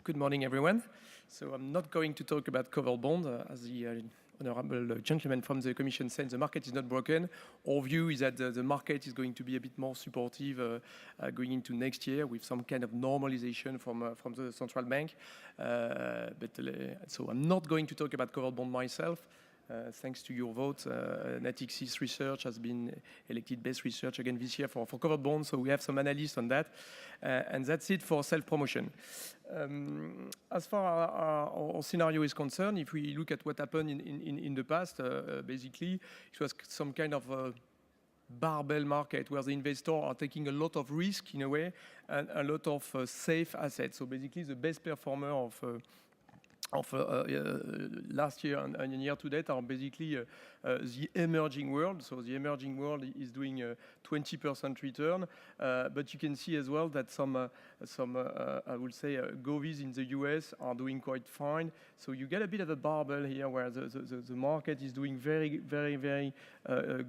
Good morning, everyone. So I'm not going to talk about covered bond, as the honorable gentleman from the Commission said, the market is not broken. Our view is that the market is going to be a bit more supportive going into next year with some kind of normalization from the central bank. So I'm not going to talk about covered bond myself. Thanks to your vote, Natixis Research has been elected best research again this year for covered bonds. So we have some analysts on that. And that's it for self-promotion. As far as our scenario is concerned, if we look at what happened in the past, basically, it was some kind of a barbell market where the investors are taking a lot of risk in a way and a lot of safe assets. So basically, the best performer of last year and year to date are basically the emerging world. So the emerging world is doing 20% return, but you can see as well that some I would say govies in the US are doing quite fine. So you get a bit of a barbell here where the market is doing very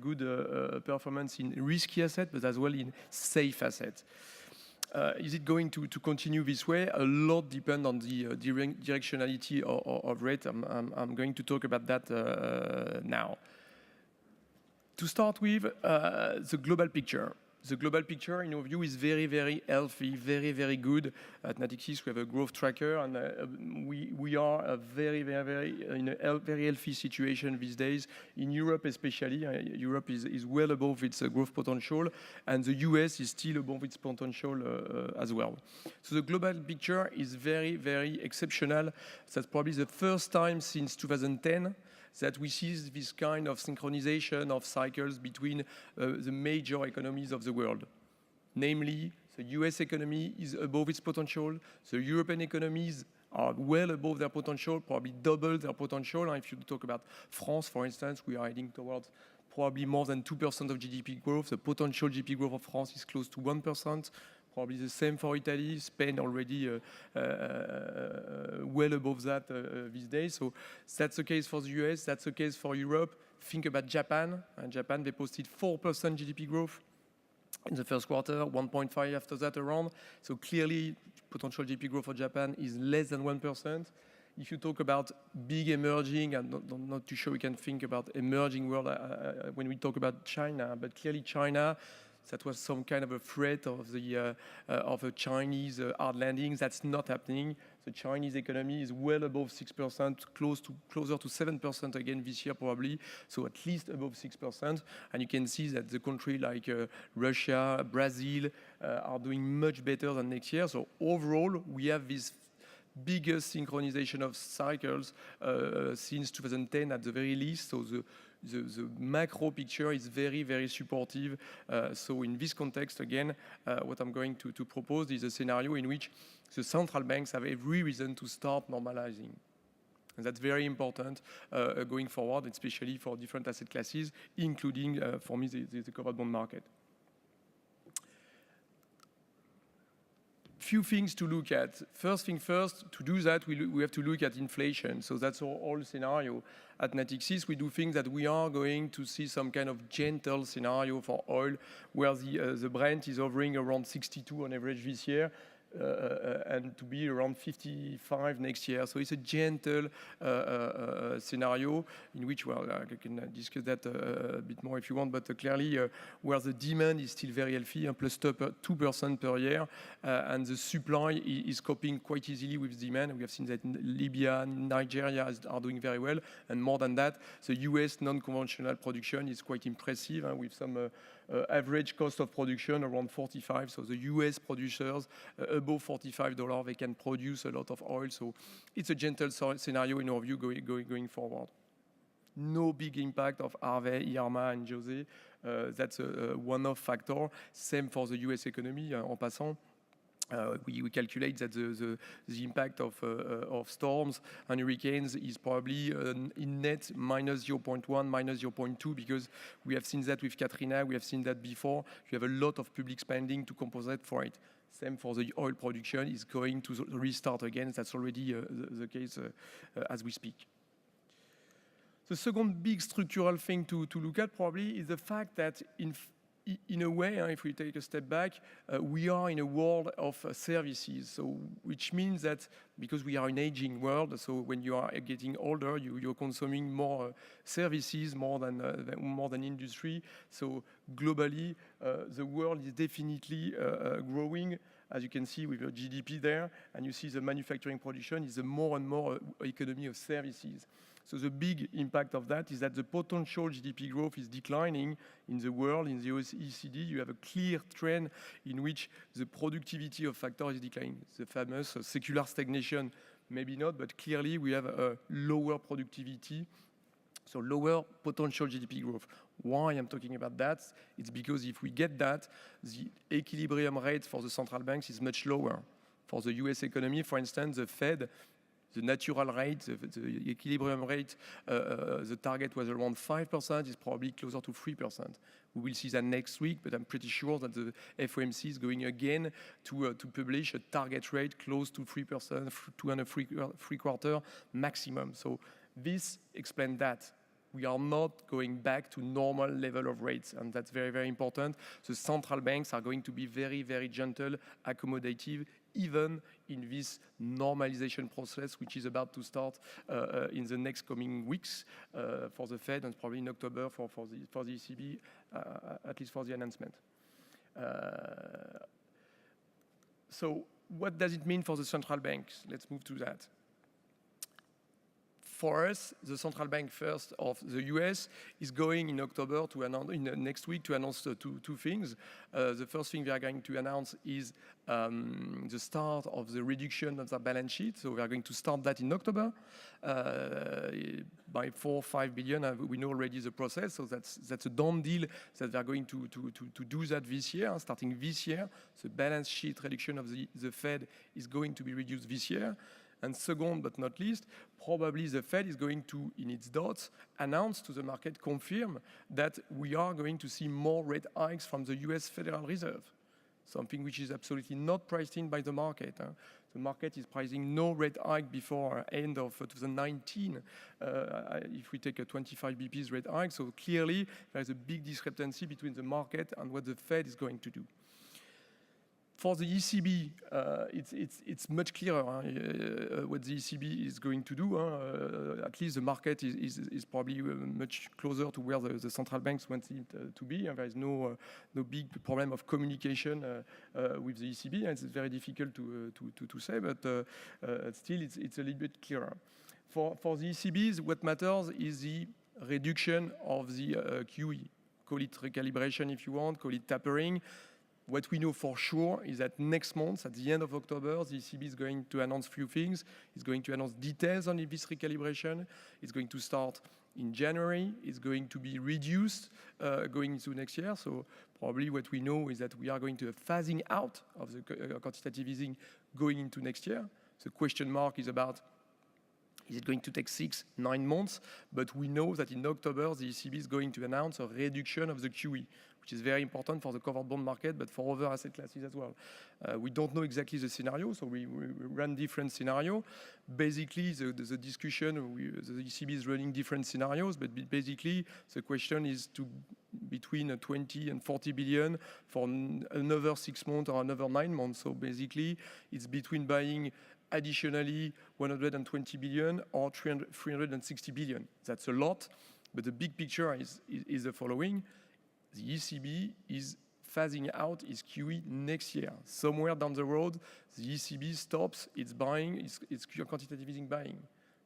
good performance in risky assets, but as well in safe assets. Is it going to continue this way? A lot depends on the directionality of rate. I'm going to talk about that now. To start with, the global picture. The global picture, in our view, is very healthy, very good. At Natixis, we have a growth tracker, and we are in a very healthy situation these days. In Europe, especially, Europe is well above its growth potential, and the US is still above its potential as well. So the global picture is very exceptional. That's probably the first time since 2010 that we see this kind of synchronization of cycles between the major economies of the world. Namely, the US economy is above its potential, the European economies are well above their potential, probably double their potential. And if you talk about France, for instance, we are heading towards probably more than 2% of GDP growth. The potential GDP growth of France is close to 1%. Probably the same for Italy, Spain already well above that these days. So that's the case for the US, that's the case for Europe. Think about Japan. And Japan, they posted 4% GDP growth in the first quarter, 1.5 after that around. So clearly, potential GDP growth for Japan is less than 1%. If you talk about big emerging, I'm not too sure we can think about emerging world when we talk about China, but clearly China, that was some kind of a threat of a Chinese hard landing. That's not happening. The Chinese economy is well above 6%, closer to 7% again this year probably, so at least above 6%. And you can see that the country like Russia, Brazil are doing much better than next year. So overall, we have this biggest synchronization of cycles since 2010 at the very least. So the macro picture is very supportive. So in this context, again, what I'm going to propose is a scenario in which the central banks have every reason to start normalizing. And that's very important going forward, especially for different asset classes, including, for me, the covered bond market. Few things to look at. First thing first, to do that, we have to look at inflation. So that's our whole scenario. At Natixis, we do think that we are going to see some kind of gentle scenario for oil, where the Brent is hovering around 62 on average this year, and to be around 55 next year. So it's a gentle scenario in which, well, I can discuss that a bit more if you want, but clearly where the demand is still very healthy, plus 2% per year, and the supply is coping quite easily with demand. We have seen that Libya, Nigeria are doing very well, and more than that, the US non-conventional production is quite impressive, with some average cost of production around 45. So the US producers above $45, they can produce a lot of oil. So it's a gentle scenario in our view going forward. No big impact of Harvey, Irma, and Jose. That's a one-off factor. Same for the US economy, en passant. We calculate that the impact of storms and hurricanes is probably in net minus 0.1, minus 0.2, because we have seen that with Katrina, we have seen that before. You have a lot of public spending to compensate for it. Same for the oil production is going to restart again. That's already the case as we speak. The second big structural thing to look at probably is the fact that in a way, if we take a step back, we are in a world of services. So, which means that because we are an aging world, so when you are getting older, you're consuming more services, more than industry. So globally, the world is definitely growing. As you can see with your GDP there, and you see the manufacturing production is a more and more economy of services. So the big impact of that is that the potential GDP growth is declining in the world. In the OECD, you have a clear trend in which the productivity of factors is declining. The famous secular stagnation, maybe not, but clearly we have a lower productivity, so lower potential GDP growth. Why I'm talking about that? It's because if we get that, the equilibrium rate for the central banks is much lower. For the US economy, for instance, the Fed, the natural rate, the equilibrium rate, the target was around 5%, is probably closer to 3%. We will see that next week, but I'm pretty sure that the FOMC is going again to publish a target rate close to 3%, 2.75% maximum. So this explains that. We are not going back to normal level of rates, and that's very, very important. The central banks are going to be very, very gentle, accommodative, even in this normalization process, which is about to start in the next coming weeks for the Fed, and probably in October for the ECB, at least for the announcement. So what does it mean for the central banks? Let's move to that. For us, the central bank first of the US is going in October to announce, next week, to announce two things. The first thing we are going to announce is the start of the reduction of the balance sheet. So we are going to start that in October by 4 or 5 billion. We know already the process, so that's a done deal that we are going to do that this year, starting this year. The balance sheet reduction of the Fed is going to be reduced this year. And second, but not least, probably the Fed is going to, in its dots, announce to the market, confirm that we are going to see more rate hikes from the US Federal Reserve, something which is absolutely not priced in by the market. The market is pricing no rate hike before end of 2019 if we take a 25 BPs rate hike. So clearly, there is a big discrepancy between the market and what the Fed is going to do. For the ECB, it's much clearer what the ECB is going to do. At least the market is probably much closer to where the central banks want it to be. And there is no big problem of communication with the ECB. And it's very difficult to say, but still it's a little bit clearer. For the ECBs, what matters is the reduction of the QE. Call it recalibration if you want, call it tapering. What we know for sure is that next month, at the end of October, the ECB is going to announce a few things. It's going to announce details on this recalibration. It's going to start in January. It's going to be reduced going into next year. So probably what we know is that we are going to have phasing out of the quantitative easing going into next year. The question mark is about, is it going to take 6-9 months? But we know that in October, the ECB is going to announce a reduction of the QE, which is very important for the covered bond market, but for other asset classes as well. We don't know exactly the scenario, so we run different scenarios. Basically, the discussion, the ECB is running different scenarios, but basically, the question is between 20 and 40 billion for another 6 months or another 9 months. So basically, it's between buying additionally 120 billion or 360 billion. That's a lot, but the big picture is the following. The ECB is phasing out its QE next year. Somewhere down the road, the ECB stops its buying, its quantitative easing buying.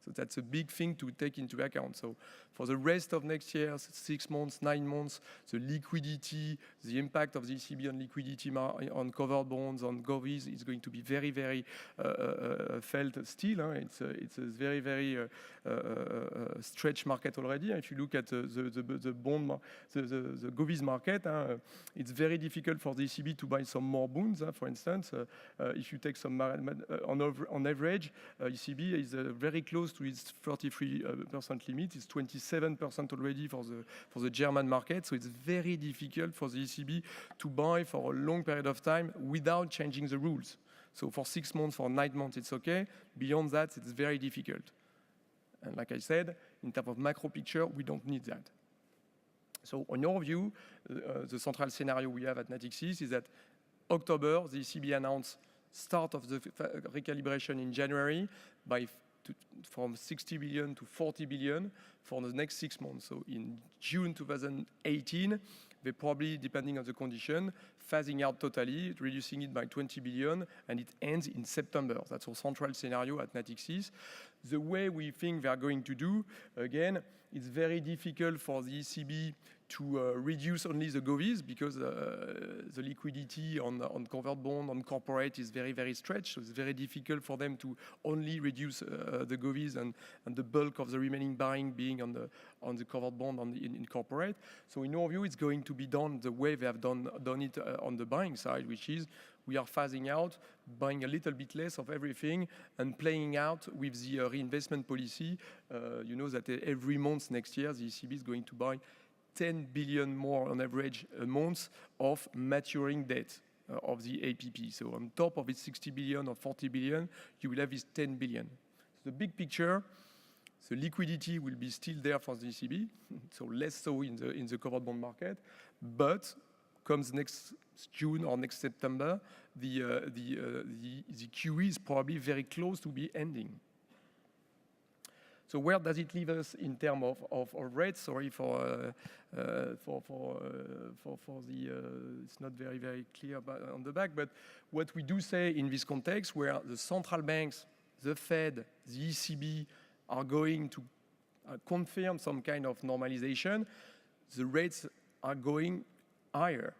So that's a big thing to take into account. So for the rest of next year, 6 months, 9 months, the liquidity, the impact of the ECB on liquidity, on covered bonds, on govies is going to be very, very felt still. It's a very, very stretched market already. If you look at the bond, the govies market, it's very difficult for the ECB to buy some more bonds. For instance, if you take some on average, ECB is very close to its 33% limit. It's 27% already for the German market. So it's very difficult for the ECB to buy for a long period of time without changing the rules. So for 6 months, for 9 months, it's okay. Beyond that, it's very difficult. And like I said, in terms of macro picture, we don't need that. So in our view, the central scenario we have at Natixis is that October, the ECB announced start of the recalibration in January from 60 billion to 40 billion for the next 6 months. So in June 2018, they probably, depending on the condition, phasing out totally, reducing it by 20 billion, and it ends in September. That's our central scenario at Natixis. The way we think they are going to do, again, it's very difficult for the ECB to reduce only the govies because the liquidity on covered bond, on corporate is very, very stretched. So it's very difficult for them to only reduce the govies and the bulk of the remaining buying being on the covered bond in corporate. So in our view, it's going to be done the way they have done it on the buying side, which is we are phasing out, buying a little bit less of everything, and playing out with the reinvestment policy. You know that every month next year, the ECB is going to buy 10 billion more on average a month of maturing debt of the APP. So on top of its 60 billion or 40 billion, you will have this 10 billion. So the big picture, the liquidity will be still there for the ECB, so less so in the covered bond market, but comes next June or next September, the QE is probably very close to be ending. So where does it leave us in terms of rates? Sorry for the it's not very, very clear on the back, but what we do say in this context where the central banks, the Fed, the ECB are going to confirm some kind of normalization, the rates are going higher.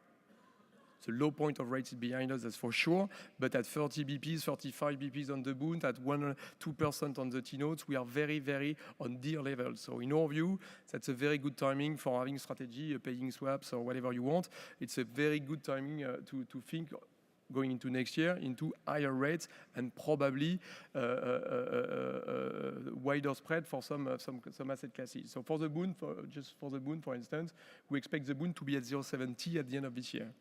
The low point of rates is behind us, that's for sure, but at 30 BPs, 35 BPs on the Bund, at 2% on the T-notes, we are very, very on dear levels. So in our view, that's a very good timing for having strategy, paying swaps or whatever you want. It's a very good timing to think going into next year into higher rates and probably wider spread for some asset classes. So for the Bund, just for the Bund, for instance, we expect the Bund to be at 0.70 at the end of this year.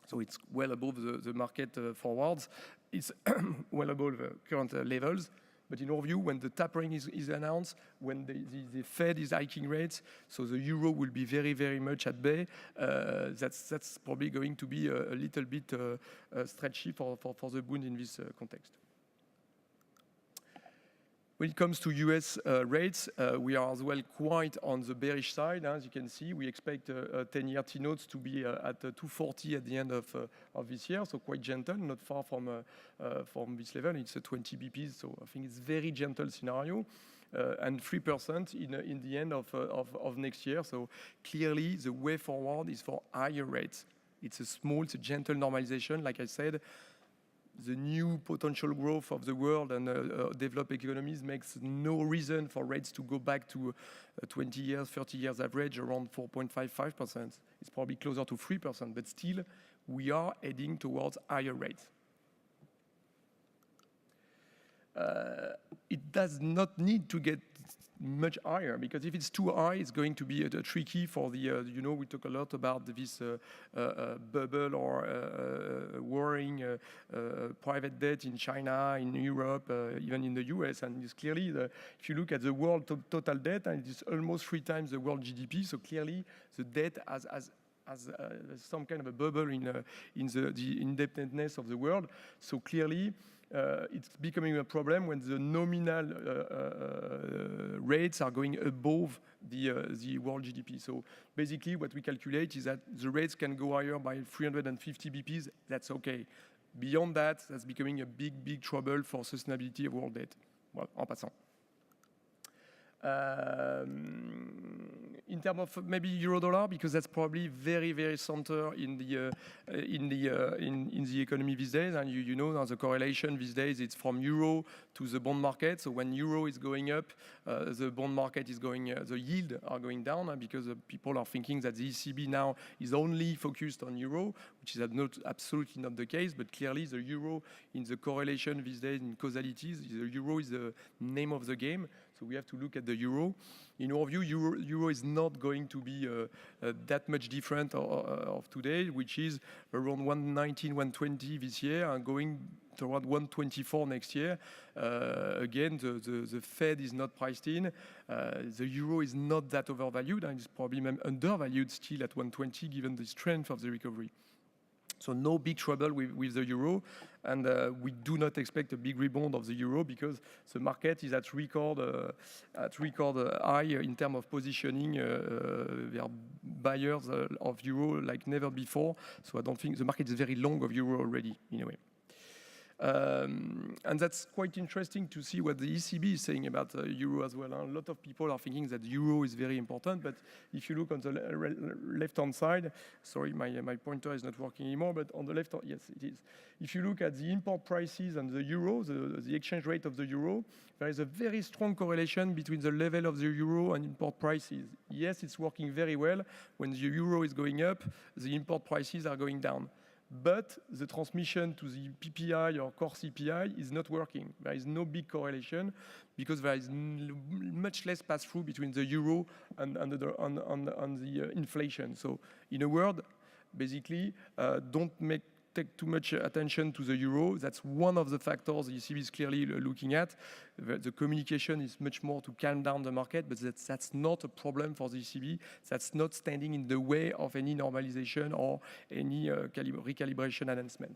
So it's well above the market forwards. It's well above the current levels. But in our view, when the tapering is announced, when the Fed is hiking rates, so the euro will be very, very much at bay. That's probably going to be a little bit stretchy for the Bund in this context. When it comes to US rates, we are as well quite on the bearish side. As you can see, we expect 10-year T-notes to be at 240 at the end of this year, so quite gentle, not far from this level. It's 20 BPs, so I think it's very gentle scenario. And 3% in the end of next year. So clearly, the way forward is for higher rates. It's a gentle normalization, like I said. The new potential growth of the world and developed economies makes no reason for rates to go back to 20 years, 30 years average around 4.55%. It's probably closer to 3%, but still we are heading towards higher rates. It does not need to get much higher, because if it's too high, it's going to be tricky for the, you know, we talk a lot about this bubble or worrying private debt in China, in Europe, even in the US. And it's clearly, if you look at the world total debt, and it is almost 3 times the world GDP, so clearly the debt has some kind of a bubble in the indebtedness of the world. So clearly, it's becoming a problem when the nominal rates are going above the world GDP. So basically what we calculate is that the rates can go higher by 350 BPs, that's okay. Beyond that, that's becoming a big, big trouble for sustainability of world debt. Well, en passant. In terms of maybe euro-dollar, because that's probably very, very center in the economy these days, and you know the correlation these days, it's from euro to the bond market. So when euro is going up, the bond market is going, the yield are going down, because people are thinking that the ECB now is only focused on euro, which is absolutely not the case. But clearly, the euro in the correlation these days in causalities, the euro is the name of the game. So we have to look at the euro. In our view, euro is not going to be that much different of today, which is around 119, 120 this year, and going toward 124 next year. Again, the Fed is not priced in. The euro is not that overvalued, and it's probably undervalued still at 120 given the strength of the recovery. So no big trouble with the euro, and we do not expect a big rebound of the euro because the market is at record high in terms of positioning. There are buyers of euro like never before. So I don't think the market is very long of euro already in a way. And that's quite interesting to see what the ECB is saying about euro as well. A lot of people are thinking that euro is very important, but if you look on the left-hand side, sorry, my pointer is not working anymore, but on the left, yes, it is. If you look at the import prices and the euro, the exchange rate of the euro, there is a very strong correlation between the level of the euro and import prices. Yes, it's working very well. When the euro is going up, the import prices are going down. But the transmission to the PPI or core CPI is not working. There is no big correlation because there is much less pass-through between the euro and the inflation. So in a word, basically, don't take too much attention to the euro. That's one of the factors the ECB is clearly looking at. The communication is much more to calm down the market, but that's not a problem for the ECB. That's not standing in the way of any normalization or any recalibration enhancement.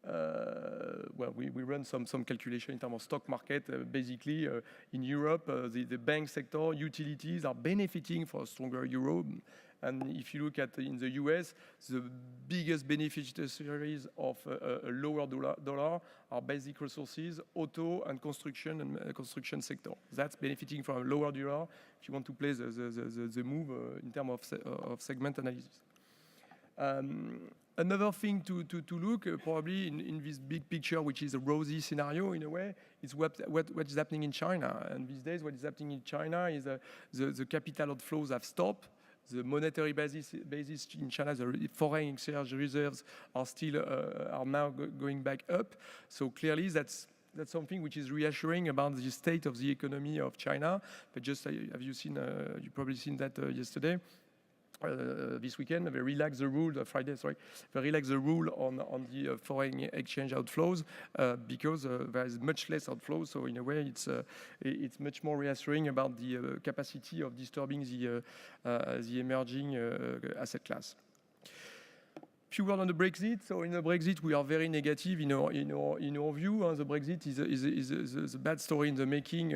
Well, we run some calculation in terms of stock market. Basically, in Europe, the bank sector, utilities are benefiting from a stronger euro. And if you look at in the US, the biggest beneficiaries of a lower dollar are basic resources, auto and construction sector. That's benefiting from a lower dollar if you want to play the move in terms of segment analysis. Another thing to look probably in this big picture, which is a rosy scenario in a way, is what is happening in China. And these days, what is happening in China is the capital outflows have stopped. The monetary basis in China, the foreign exchange reserves are still are now going back up. So clearly, that's something which is reassuring about the state of the economy of China. But just have you seen? You probably seen that yesterday. This weekend, they relaxed the rule, Friday, sorry, they relaxed the rule on the foreign exchange outflows because there is much less outflows. So in a way, it's much more reassuring about the capacity of disturbing the emerging asset class. Few words on the Brexit. So in the Brexit, we are very negative in our view. The Brexit is a bad story in the making.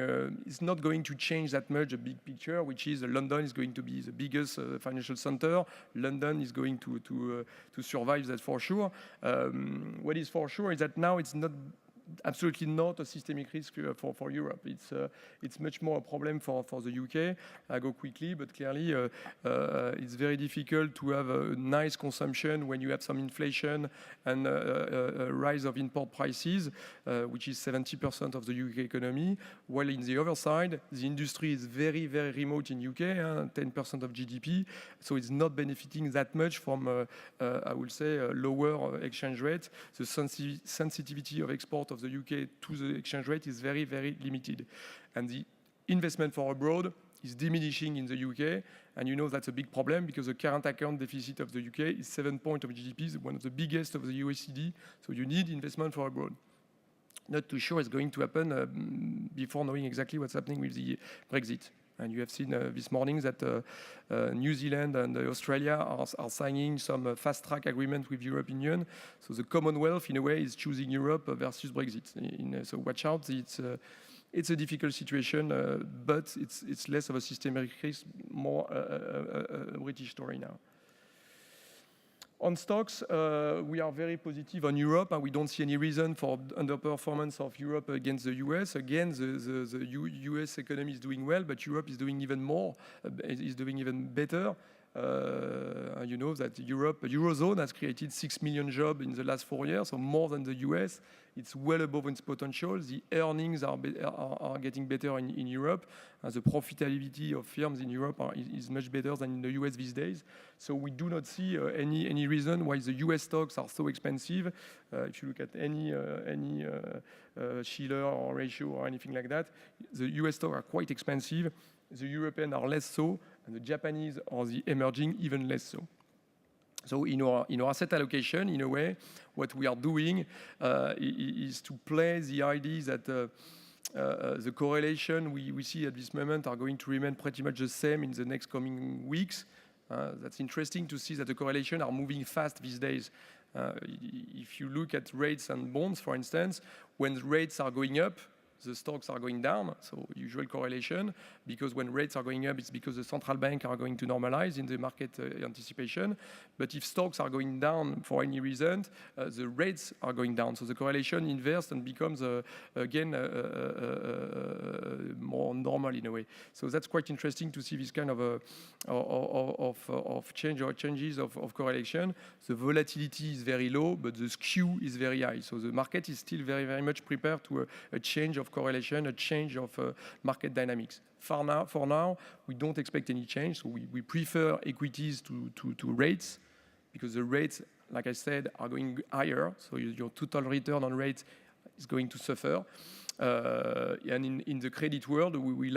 It's not going to change that much the big picture, which is London is going to be the biggest financial center. London is going to survive, that for sure. What is for sure is that now it's not absolutely not a systemic risk for Europe. It's much more a problem for the UK. I go quickly, but clearly it's very difficult to have a nice consumption when you have some inflation and a rise of import prices, which is 70% of the UK economy. While in the other side, the industry is very, very remote in UK, 10% of GDP. So it's not benefiting that much from, I would say, a lower exchange rate. The sensitivity of export of the UK to the exchange rate is very, very limited. And the investment for abroad is diminishing in the UK. And you know that's a big problem because the current account deficit of the UK is 7 points of GDP, one of the biggest of the OECD. So you need investment for abroad. Not too sure it's going to happen before knowing exactly what's happening with the Brexit. And you have seen this morning that New Zealand and Australia are signing some fast-track agreement with European Union. So the Commonwealth, in a way, is choosing Europe versus Brexit. So watch out. It's a difficult situation, but it's less of a systemic risk, more a British story now. On stocks, we are very positive on Europe, and we don't see any reason for underperformance of Europe against the US. Again, the US economy is doing well, but Europe is doing even more, is doing even better. You know that Eurozone has created 6 million jobs in the last 4 years, so more than the US. It's well above its potential. The earnings are getting better in Europe. The profitability of firms in Europe is much better than in the US these days. So we do not see any reason why the US stocks are so expensive. If you look at any Shiller or ratio or anything like that, the US stocks are quite expensive. The European are less so, and the Japanese or the emerging even less so. So in our asset allocation, in a way, what we are doing is to play the idea that the correlation we see at this moment are going to remain pretty much the same in the next coming weeks. That's interesting to see that the correlation are moving fast these days. If you look at rates and bonds, for instance, when rates are going up, the stocks are going down, so usual correlation, because when rates are going up, it's because the central bank are going to normalize in the market anticipation. But if stocks are going down for any reason, the rates are going down. So the correlation inverse and becomes, again, more normal in a way. So that's quite interesting to see this kind of changes of correlation. The volatility is very low, but the skew is very high. So the market is still very, very much prepared to a change of correlation, a change of market dynamics. For now, we don't expect any change. So we prefer equities to rates, because the rates, like I said, are going higher. So your total return on rates is going to suffer. And in the credit world, we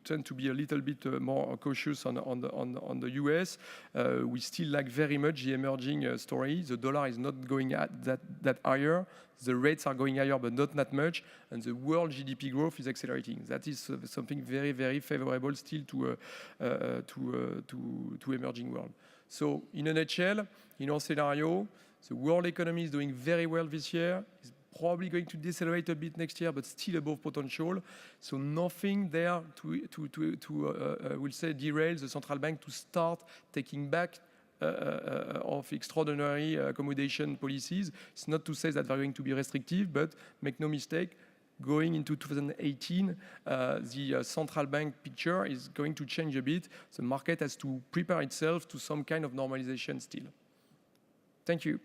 tend to be a little bit more cautious on the US. We still like very much the emerging story. The dollar is not going at that higher. The rates are going higher, but not that much. And the world GDP growth is accelerating. That is something very, very favorable still to emerging world. So in a nutshell, in our scenario, the world economy is doing very well this year. It's probably going to decelerate a bit next year, but still above potential. So nothing there we'll say, derail the central bank to start taking back of extraordinary accommodation policies. It's not to say that they're going to be restrictive, but make no mistake, going into 2018, the central bank picture is going to change a bit. The market has to prepare itself to some kind of normalization still. Thank you.